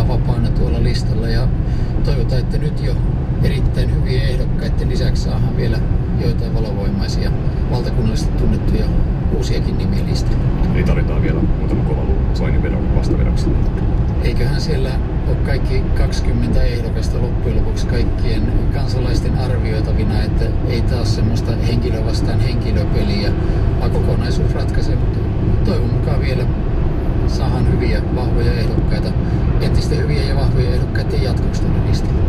paikkaa vapaana tuolla listalla ja toivotaan, että nyt jo erittäin hyvien ehdokkaiden lisäksi saadaan vielä joitain valovoimaisia valtakunnallisesti tunnettuja uusiakin nimiä listalle. Eli tarvitaan vielä muutama kova Soinin vedon vastavedoksi. Eiköhän siellä ole kaikki 20 ehdokasta loppujen lopuksi kaikkien kansalaisten arvioitavina, että ei taas semmoista henkilö vastaan henkilöpeliä, vaan kokonaisuus ratkaisee, mutta toivon mukaan vielä saadaan hyviä, vahvoja ehdokkaita, entistä hyviä ja vahvoja ehdokkaiden jatkoksi tuonne listalle.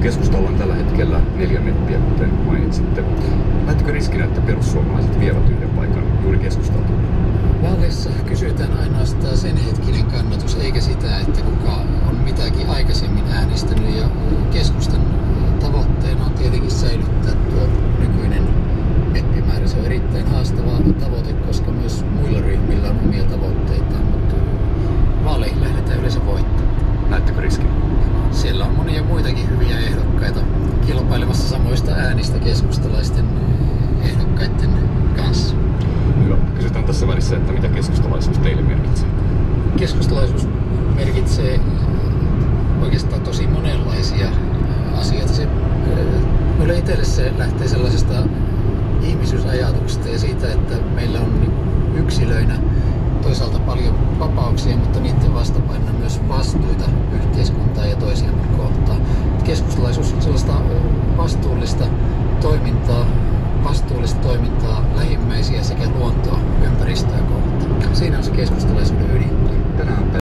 Keskustalla on tällä hetkellä 4 meppiä, kuten mainitsitte. Näettekö riskinä, että perussuomalaiset vievät yhden paikan juuri keskustalta? Vaaleissa kysytään ainoastaan sen hetkinen kannatus, eikä sitä, että kuka on mitäkin aikaisemmin äänestänyt. Ja keskustan tavoitteena on tietenkin säilyttää tuo nykyinen meppimäärä. Se on erittäin haastava tavoite, koska myös muilla ryhmillä on omia tavoitteitaan, mutta vaaleihin lähdetään yleensä voittamaan. Näettekö riskinä? Siellä on monia muitakin hyviä ehdokkaita kilpailemassa samoista äänistä keskustalaisten ehdokkaiden kanssa. Hyvä. Kysytään tässä välissä, että mitä keskustalaisuus teille merkitsee? Keskustalaisuus merkitsee oikeastaan tosi monenlaisia asioita. Minulle itselle se lähtee sellaisesta ihmisyysajatuksesta ja siitä, että meillä on yksilöinä toisaalta paljon vapauksia, mutta niiden vastapainona myös vastuita yhteiskuntaa ja toisiamme kohtaan. Keskustalaisuus on sellaista vastuullista toimintaa lähimmäisiä sekä luontoa, ympäristöä kohtaan. Siinä on se keskustalaisuuden ydin. Tänään